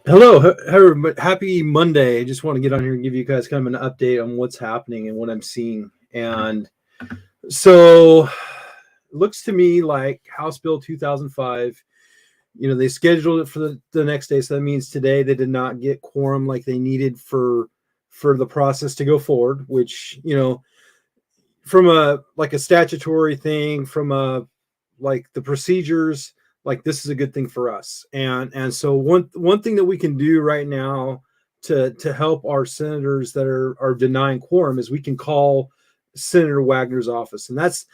Hello, happy Monday. I just want to get on here and give you guys kind of an update on what's happening and what I'm seeing. And so it looks to me like House Bill 2005, they scheduled it for the next day. So that means today they did not get quorum like they needed for the process to go forward, which, from a statutory thing, from the procedures, like this is a good thing for us. And so one thing that we can do right now to help our senators that are denying quorum is we can call Senator Wagner's office. And that's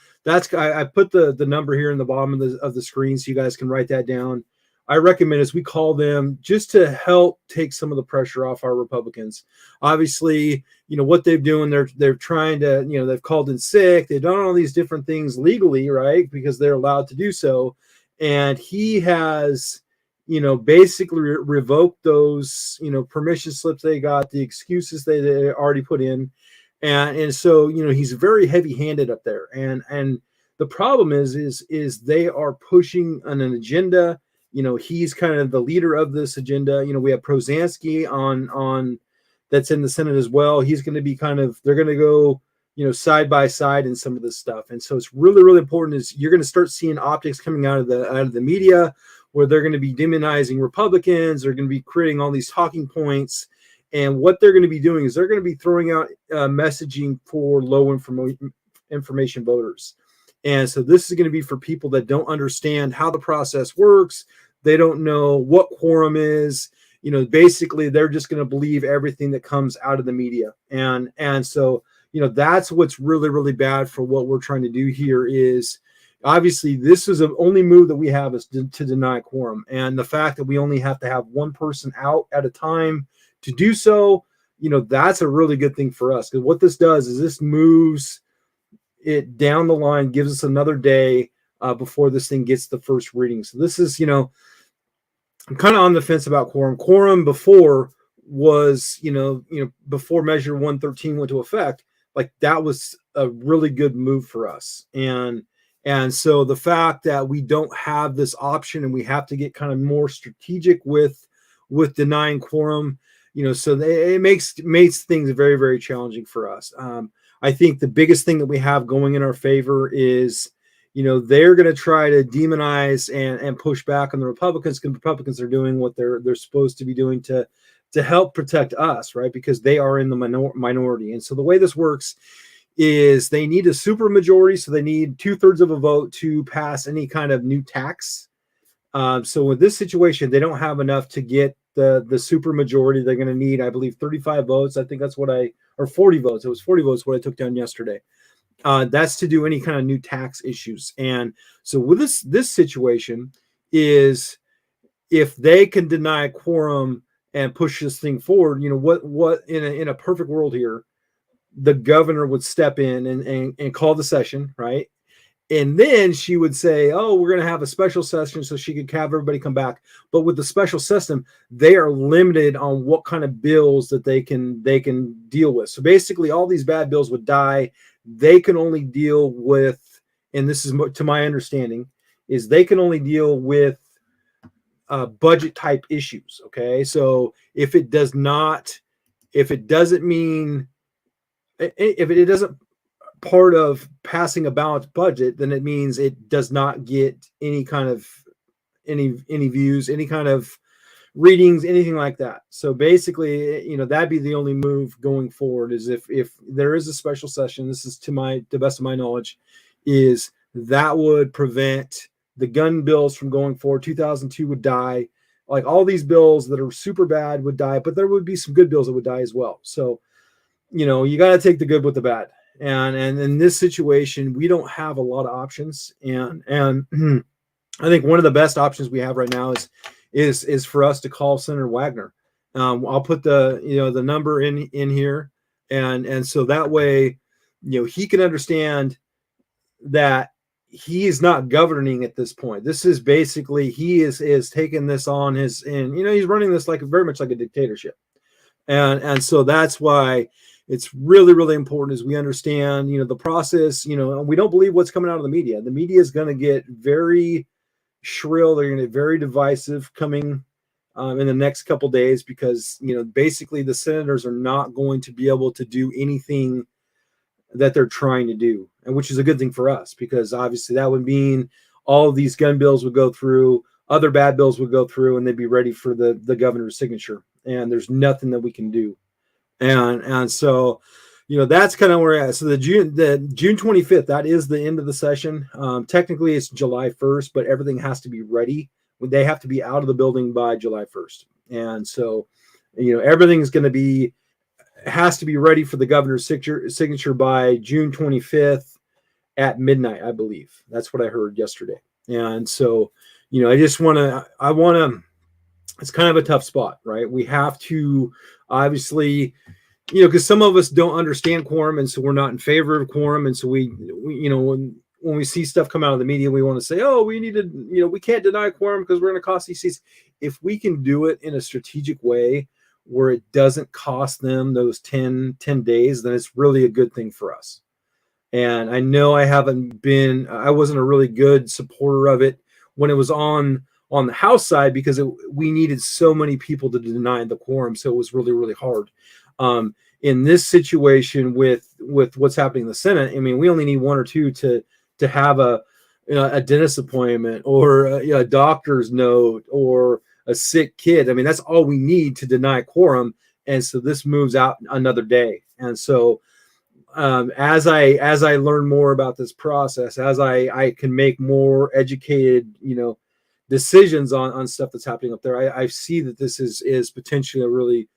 I put the number here in the bottom of the screen so you guys can write that down. I recommend is we call them just to help take some of the pressure off our Republicans. Obviously, what they're doing, they're trying to, they've called in sick, they've done all these different things legally, right? Because they're allowed to do so. And he has, basically revoked those, permission slips they got, the excuses they already put in. And so, he's very heavy-handed up there. And the problem is they are pushing an agenda. He's kind of the leader of this agenda. We have Prozansky on that's in the Senate as well. He's going to be they're going to go, side by side in some of this stuff. And so it's really, really important is you're going to start seeing optics coming out of the media where they're going to be demonizing Republicans. They're going to be creating all these talking points. And what they're going to be doing is they're going to be throwing out messaging for low information voters. And so this is going to be for people that don't understand how the process works. They don't know what quorum is. Basically, they're just going to believe everything that comes out of the media. And so, that's what's really, really bad for what we're trying to do here is obviously this is the only move that we have is to deny quorum. And the fact that we only have to have one person out at a time to do so, that's a really good thing for us. Because what this does is this moves it down the line, gives us another day before this thing gets the first reading. So this is, I'm kind of on the fence about quorum. Quorum before was, before Measure 113 went to effect, like that was a really good move for us. And so the fact that we don't have this option and we have to get kind of more strategic with denying quorum, so it makes things very, very challenging for us. I think the biggest thing that we have going in our favor is, they're going to try to demonize and push back on the Republicans because Republicans are doing what they're supposed to be doing to help protect us, right? Because they are in the minority. And so the way this works is they need a super majority. So they need 2/3 of a vote to pass any kind of new tax. So with this situation, they don't have enough to get the super majority. They're going to need, I believe, 35 votes. I think that's or 40 votes. It was 40 votes what I took down yesterday. That's to do any kind of new tax issues. And so with this situation is if they can deny quorum and push this thing forward, what in a perfect world here, the governor would step in and call the session, right? And then she would say, oh, we're going to have a special session so she could have everybody come back. But with the special system, they are limited on what kind of bills that they can deal with. So basically all these bad bills would die. They can only deal with, and this is to my understanding, is they can only deal with budget type issues. Okay. So if it doesn't part of passing a balanced budget, then it means it does not get any kind of any views, any kind of readings, anything like that. So basically, that'd be the only move going forward is if there is a special session, this is to the best of my knowledge, is that would prevent the gun bills from going forward. 2002 would die. Like all these bills that are super bad would die, but there would be some good bills that would die as well. So, you got to take the good with the bad. And in this situation, we don't have a lot of options. And I think one of the best options we have right now is for us to call Senator Wagner. I'll put the number in here, and so that way, he can understand that he is not governing at this point. This is basically he is taking this on he's running this very much like a dictatorship, and so that's why it's really, really important as we understand, the process, we don't believe what's coming out of the media. The media is going to get very shrill. They're going to get very divisive coming in the next couple days, because basically the senators are not going to be able to do anything that they're trying to do, and which is a good thing for us, because obviously that would mean all of these gun bills would go through, other bad bills would go through, and they'd be ready for the governor's signature, and there's nothing that we can do. And so that's kind of where we're at. So the June 25th, that is the end of the session. Technically it's July 1st, but everything has to be ready. They have to be out of the building by July 1st. And so, everything is going to be, has to be ready for the governor's signature by June 25th at midnight, I believe. That's what I heard yesterday. And so, it's kind of a tough spot, right? We have to obviously, because some of us don't understand quorum, and so we're not in favor of quorum. And so we when we see stuff come out of the media, we want to say, oh, we need to, we can't deny quorum because we're going to cost these seats. If we can do it in a strategic way where it doesn't cost them those 10 days, then it's really a good thing for us. And I know I wasn't a really good supporter of it when it was on the House side, because we needed so many people to deny the quorum. So it was really, really hard. In this situation with what's happening in the Senate, I mean, we only need one or two to have a dentist appointment or a doctor's note or a sick kid. I mean, that's all we need to deny quorum. And so this moves out another day. And so as I learn more about this process, as I can make more educated, decisions on stuff that's happening up there, I see that this is potentially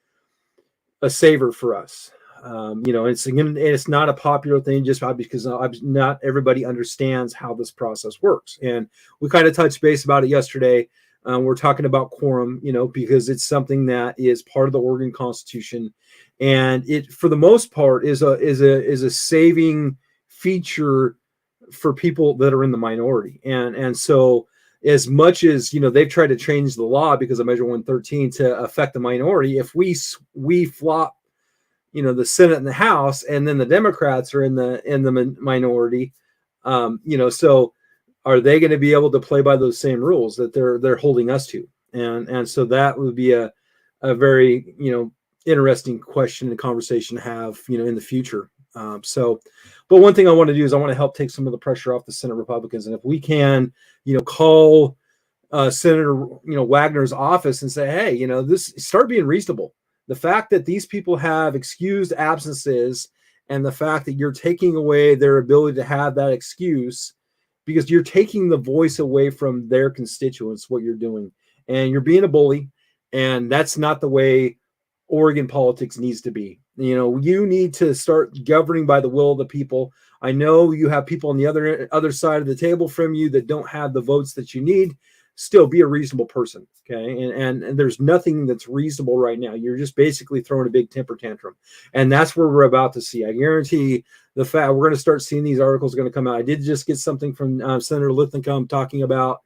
a saver for us. It's not a popular thing just because not everybody understands how this process works. And we kind of touched base about it yesterday. We're talking about quorum, because it's something that is part of the Oregon Constitution, and it, for the most part, is a saving feature for people that are in the minority. And so, as much as they've tried to change the law because of Measure 113 to affect the minority, if we flop, the Senate and the House, and then the Democrats are in the minority, so are they going to be able to play by those same rules that they're holding us to? And so that would be a very interesting question and conversation to have in the future. But one thing I want to do is I want to help take some of the pressure off the Senate Republicans, and if we can, call Senator Wagner's office and say, hey, this, start being reasonable. The fact that these people have excused absences, and the fact that you're taking away their ability to have that excuse, because you're taking the voice away from their constituents, what you're doing, and you're being a bully, and that's not the way Oregon politics needs to be. You need to start governing by the will of the people. I know you have people on the other side of the table from you that don't have the votes that you need. Still, be a reasonable person, okay? And there's nothing that's reasonable right now. You're just basically throwing a big temper tantrum, and that's where we're about to see. I guarantee the fact we're going to start seeing these articles going to come out. I did just get something from Senator Linthicum talking about,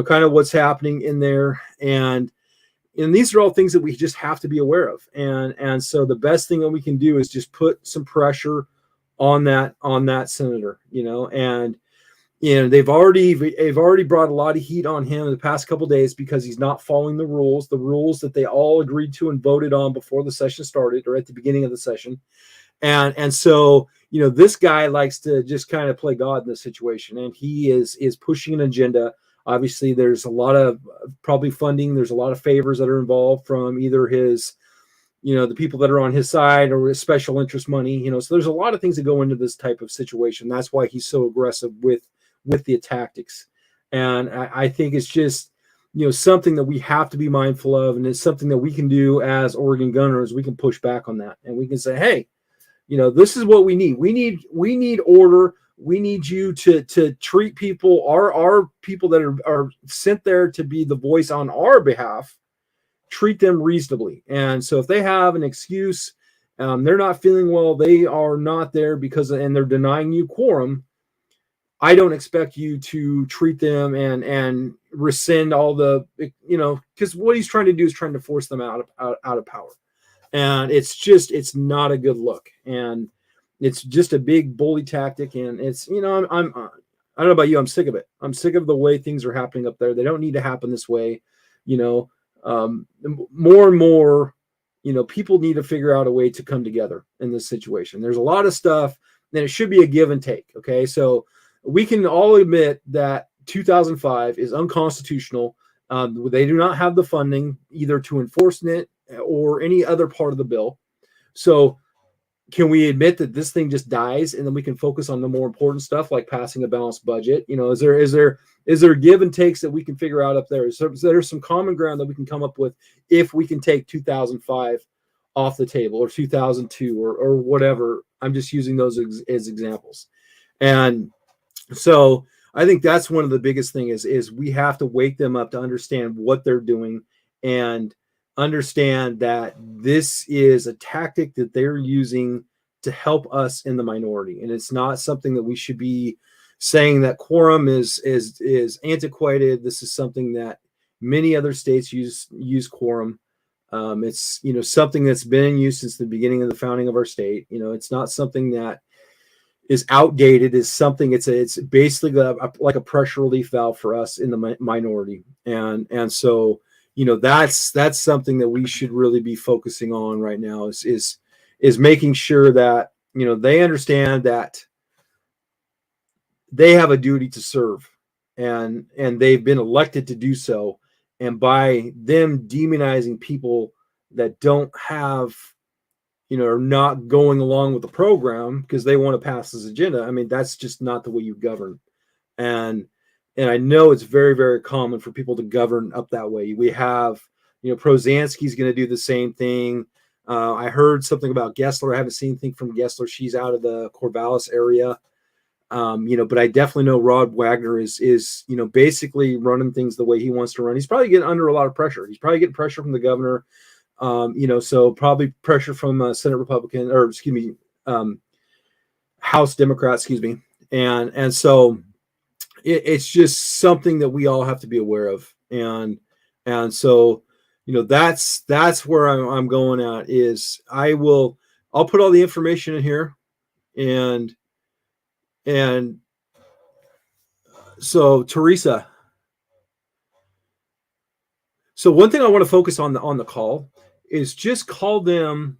kind of what's happening in there, and these are all things that we just have to be aware of. And so the best thing that we can do is just put some pressure on that senator, and they've already brought a lot of heat on him in the past couple of days because he's not following the rules that they all agreed to and voted on before the session started, or at the beginning of the session. And so, this guy likes to just kind of play God in this situation, and he is pushing an agenda. Obviously, there's a lot of probably funding. There's a lot of favors that are involved from either his, the people that are on his side, or his special interest money, so there's a lot of things that go into this type of situation. That's why he's so aggressive with the tactics. And I think it's just, something that we have to be mindful of. And it's something that we can do as Oregon Gunners. We can push back on that, and we can say, hey, this is what we need. We need order. We need you to treat people, our people that are sent there to be the voice on our behalf, treat them reasonably. And so if they have an excuse, they're not feeling well, they are not there and they're denying you quorum, I don't expect you to treat them and rescind all the, because what he's trying to do is trying to force them out of power. And it's not a good look. And it's just a big bully tactic. And it's, I don't know about you, I'm sick of it. I'm sick of the way things are happening up there. They don't need to happen this way. more and more, people need to figure out a way to come together in this situation. There's a lot of stuff, and it should be a give and take. Okay, so we can all admit that 2005 is unconstitutional. They do not have the funding either to enforce it or any other part of the bill. So can we admit that this thing just dies, and then we can focus on the more important stuff like passing a balanced budget? Is there give and takes that we can figure out up there? Is there some common ground that we can come up with if we can take 2005 off the table, or 2002, or whatever? I'm just using those as examples. And so I think that's one of the biggest things is we have to wake them up to understand what they're doing, and understand that this is a tactic that they're using to help us in the minority. And it's not something that we should be saying that quorum is antiquated. This is something that many other states use quorum. It's, something that's been in use since the beginning of the founding of our state. It's not something that is outdated. Is something, it's basically like a pressure relief valve for us in the minority. And so, that's something that we should really be focusing on right now is making sure that, they understand that they have a duty to serve, and they've been elected to do so. And by them demonizing people that don't have, are not going along with the program because they want to pass this agenda, I mean, that's just not the way you govern. And I know it's very, very common for people to govern up that way. We have, Prozansky's going to do the same thing. I heard something about Gessler. I haven't seen anything from Gessler. She's out of the Corvallis area. But I definitely know Rod Wagner is basically running things the way he wants to run. He's probably getting under a lot of pressure. He's probably getting pressure from the governor. So probably pressure from Senate Republican, or House Democrat, and so it's just something that we all have to be aware of, and so that's where I'm going at. Is I'll put all the information in here, and so Teresa. So one thing I want to focus on the call is just call them.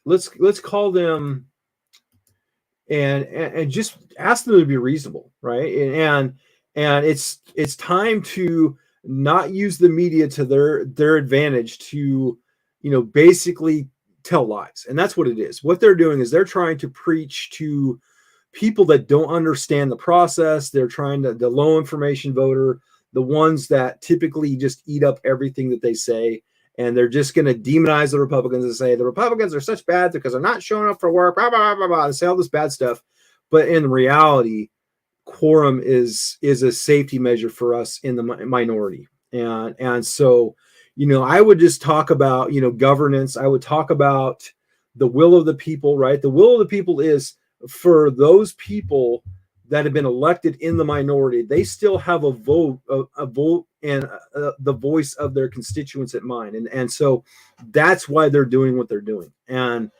Let's call them and just ask them to be reasonable, right? And it's time to not use the media to their advantage to, basically tell lies. And that's what it is. What they're doing is they're trying to preach to people that don't understand the process. They're trying to, the low information voter, the ones that typically just eat up everything that they say. And they're just going to demonize the Republicans and say the Republicans are such bad because they're not showing up for work, blah, blah, blah, blah, and say all this bad stuff. But in reality, quorum is a safety measure for us in the minority. And so, I would just talk about, governance. I would talk about the will of the people, right? The will of the people is for those people that have been elected in the minority. They still have a vote and the voice of their constituents at mind. And so that's why they're doing what they're doing. And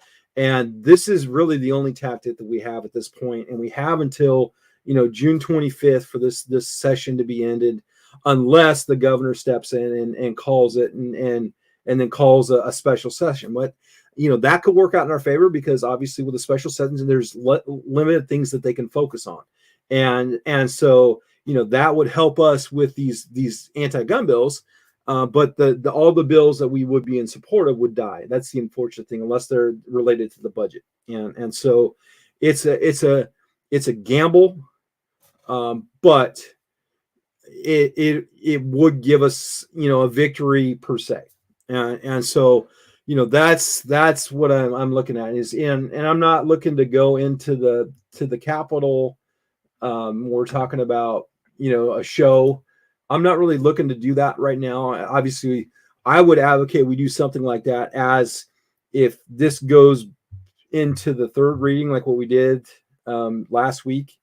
this is really the only tactic that we have at this point. And we have until, June 25th for this session to be ended, unless the governor steps in and calls it and then calls a special session. But, that could work out in our favor, because obviously with a special session, there's limited things that they can focus on. And so, that would help us with these anti-gun bills. But all the bills that we would be in support of would die. That's the unfortunate thing, unless they're related to the budget. And so it's a gamble, but it would give us, a victory per se. And so, that's what I'm looking at and I'm not looking to go into the Capitol. We're talking about, a show. I'm not really looking to do that right now. Obviously, I would advocate we do something like that, as if this goes into the third reading, like what we did last week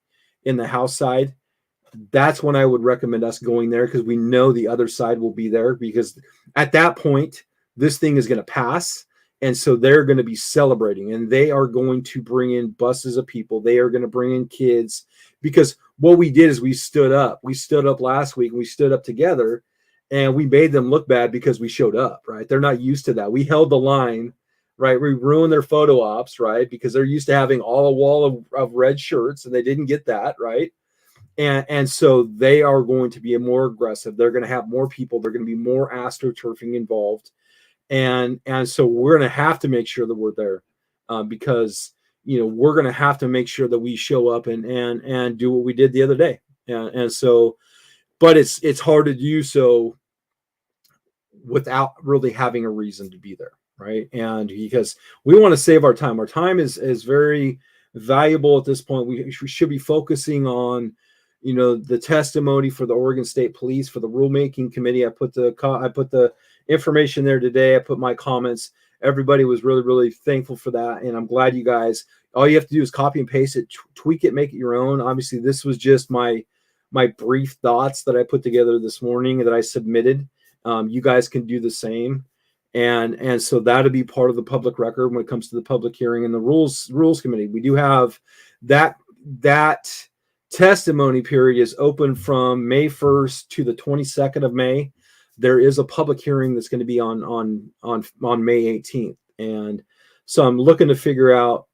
in the House side. That's when I would recommend us going there, because we know the other side will be there, because at that point, this thing is going to pass. And so they're going to be celebrating, and they are going to bring in buses of people. They are going to bring in kids, because what we did is we stood up last week, and we stood up together, and we made them look bad because we showed up, right? They're not used to that. We held the line, right? We ruined their photo ops, right? Because they're used to having all a wall of red shirts, and they didn't get that, right? And so they are going to be more aggressive. They're going to have more people. They're going to be more astroturfing involved, and so we're going to have to make sure that we're there, because we're going to have to make sure that we show up and do what we did the other day, and so, but it's hard to do so without really having a reason to be there, right? And because we want to save our time is very valuable at this point. We should be focusing on the testimony for the Oregon State Police, for the rulemaking committee. I put the information there today. I put my comments. Everybody was really, really thankful for that, and I'm glad you guys. All you have to do is copy and paste it, tweak it, make it your own. Obviously, this was just my brief thoughts that I put together this morning that I submitted. You guys can do the same, and so that'll be part of the public record when it comes to the public hearing and the rules committee. We do have that testimony period is open from May 1st to the 22nd of May. There is a public hearing that's going to be on May 18th. And so I'm looking to figure out,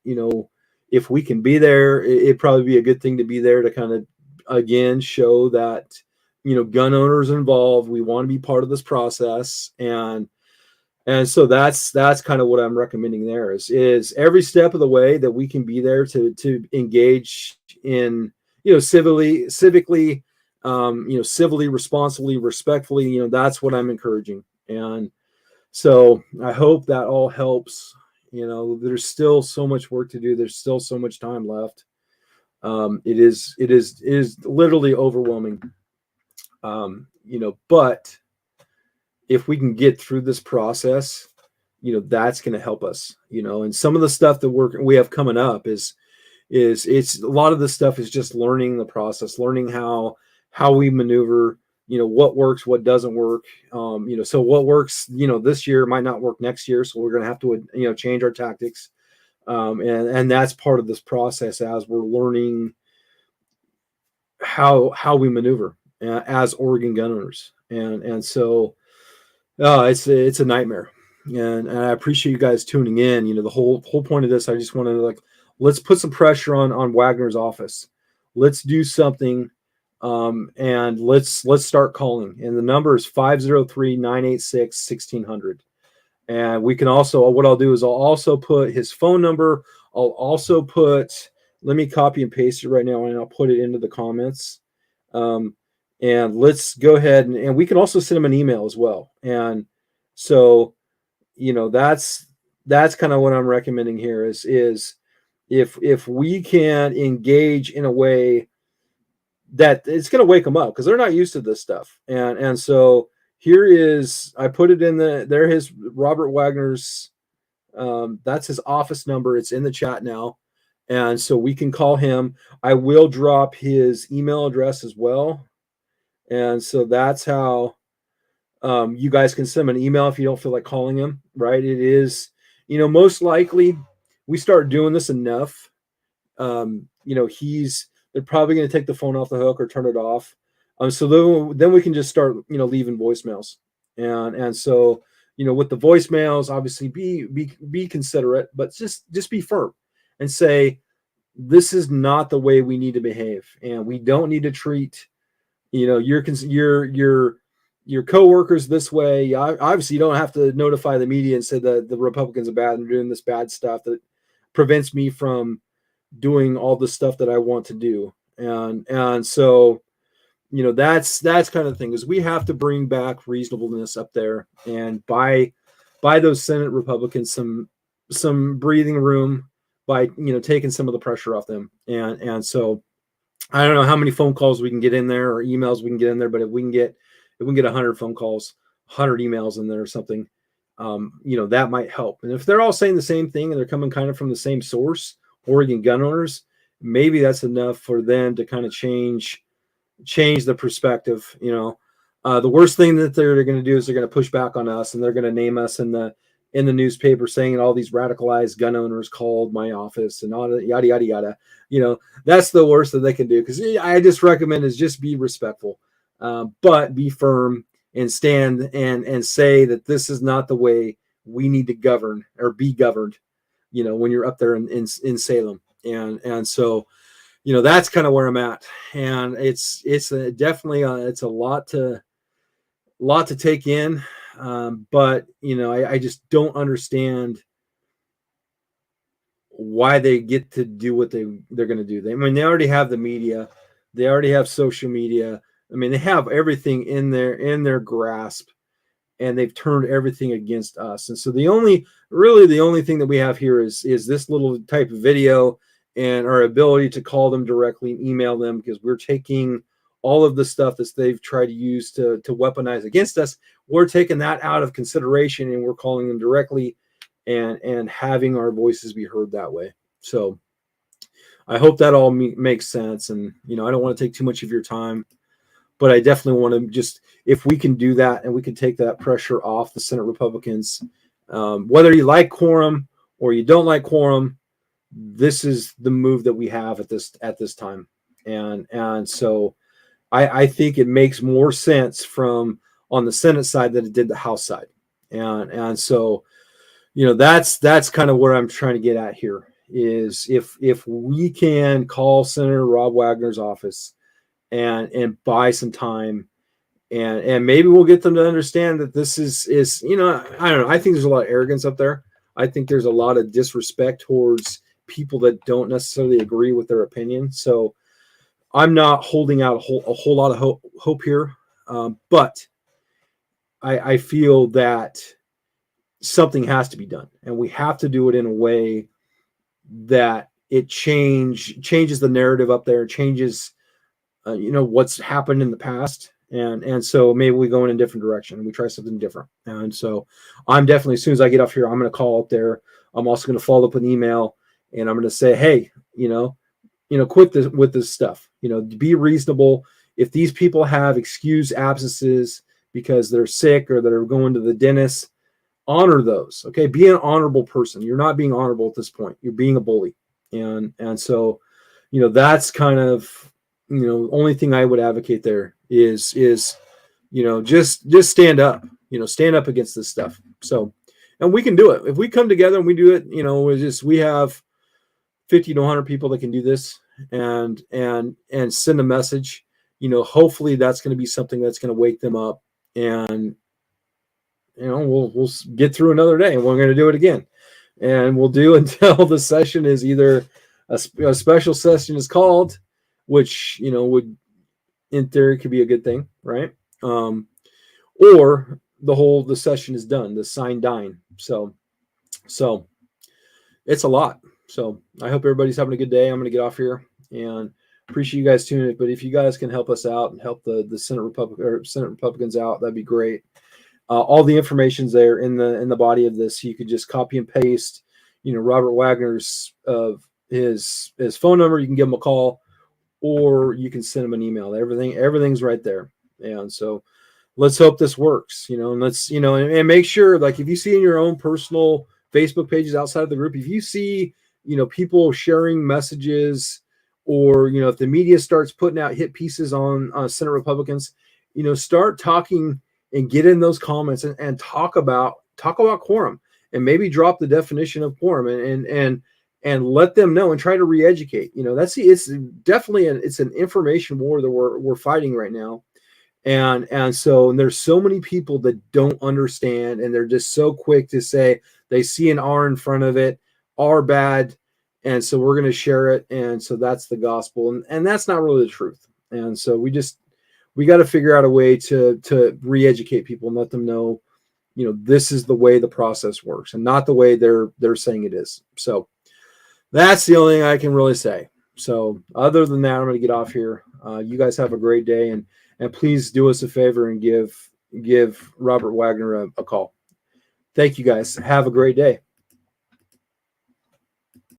if we can be there. It'd probably be a good thing to be there to kind of, again, show that, gun owners involved. We want to be part of this process. And so that's kind of what I'm recommending there is every step of the way that we can be there to engage in, civically, civilly, responsibly, respectfully, that's what I'm encouraging. And so I hope that all helps. There's still so much work to do. There's still so much time left. It is literally overwhelming. But if we can get through this process, that's going to help us, and some of the stuff that we have coming up is it's a lot of this stuff is just learning the process, learning how we maneuver, what works, what doesn't work. So what works, this year might not work next year. So we're going to have to, change our tactics. And that's part of this process as we're learning how we maneuver as Oregon gun owners. And so it's a nightmare. And I appreciate you guys tuning in. The whole point of this, I just want to let's put some pressure on Wagner's office. Let's do something, and let's start calling. And the number is 503-986-1600. And we can also, what I'll do is I'll also put his phone number. I'll also put, let me copy and paste it right now, and I'll put it into the comments. And let's go ahead and we can also send him an email as well. And so, that's kind of what I'm recommending here is if we can engage in a way that it's going to wake them up, because they're not used to this stuff. And so here is, I put it in his Robert Wagner's, that's his office number. It's in the chat now. And so we can call him. I will drop his email address as well. And so that's how you guys can send him an email if you don't feel like calling him, right? It is, most likely we start doing this enough. They're probably going to take the phone off the hook or turn it off. So then we can just start, leaving voicemails. And so, with the voicemails, obviously be considerate, but just be firm and say, this is not the way we need to behave. And we don't need to treat, your coworkers this way. Obviously, you don't have to notify the media and say that the Republicans are bad and doing this bad stuff that prevents me from doing all the stuff that I want to do. And so, that's kind of the thing, is we have to bring back reasonableness up there and buy those Senate Republicans some breathing room by, taking some of the pressure off them. And so I don't know how many phone calls we can get in there or emails we can get in there, but if we can get 100 phone calls, 100 emails in there or something, that might help. And if they're all saying the same thing and they're coming kind of from the same source, Oregon gun owners, maybe that's enough for them to kind of change the perspective. The worst thing that they're going to do is they're going to push back on us, and they're going to name us in the newspaper saying all these radicalized gun owners called my office and all that, yada yada yada. That's the worst that they can do, because I just recommend is just be respectful, but be firm and stand and say that this is not the way we need to govern or be governed, when you're up there in Salem. And so, that's kind of where I'm at. And it's definitely it's a lot to take in. But I just don't understand why they get to do what they're going to do. They already have the media, they already have social media. They have everything in their grasp, and they've turned everything against us. And so the only thing that we have here is this little type of video and our ability to call them directly and email them, because we're taking all of the stuff that they've tried to use to weaponize against us. We're taking that out of consideration, and we're calling them directly and having our voices be heard that way. So I hope that all makes sense. And, I don't want to take too much of your time, but I definitely want to just, if we can do that and we can take that pressure off the Senate Republicans, whether you like quorum or you don't like quorum, this is the move that we have at this time. And so I think it makes more sense from on the Senate side than it did the House side. And so, that's kind of what I'm trying to get at here is if we can call Senator Rob Wagner's office and buy some time, and maybe we'll get them to understand that this is I don't know. I think there's a lot of arrogance up there. I think there's a lot of disrespect towards people that don't necessarily agree with their opinion. So I'm not holding out a whole lot of hope here. But I feel that something has to be done, and we have to do it in a way that it changes the narrative up there, changes what's happened in the past, and so maybe we go in a different direction, we try something different. And so I'm definitely, as soon as I get off here, I'm going to call up there. I'm also going to follow up with an email, and I'm going to say, hey, quit with this stuff. Be reasonable. If these people have excused absences because they're sick or they're going to the dentist, honor those. Okay, be an honorable person. You're not being honorable at this point. You're being a bully. And so, that's kind of, only thing I would advocate there is just stand up. Stand up against this stuff. So, and we can do it if we come together and we do it. We have 50 to 100 people that can do this and send a message. Hopefully that's going to be something that's going to wake them up, and we'll get through another day, and we're going to do it again, and we'll do until the session is either a special session is called, which would in theory could be a good thing, right? Or the session is done, the sign dying. So it's a lot. So I hope everybody's having a good day. I'm going to get off here, and appreciate you guys tuning in. But if you guys can help us out and help the Senate Republicans out, that'd be great. All the information's there in the body of this. You could just copy and paste, Robert Wagner's his phone number. You can give him a call, or you can send him an email. Everything's right there. And so let's hope this works, and let's, and make sure, like, if you see in your own personal Facebook pages outside of the group, if you see, people sharing messages, or, if the media starts putting out hit pieces on Senate Republicans, start talking and get in those comments and talk about quorum, and maybe drop the definition of quorum and let them know and try to re-educate. It's definitely it's an information war that we're fighting right now. And there's so many people that don't understand, and they're just so quick to say they see an R in front of it, R bad, and so we're going to share it, and so that's the gospel, and that's not really the truth. And so we got to figure out a way to re-educate people and let them know, this is the way the process works, and not the way they're saying it is. So that's the only thing I can really say. So other than that, I'm going to get off here. You guys have a great day, and please do us a favor and give Robert Wagner a call. Thank you guys. Have a great day.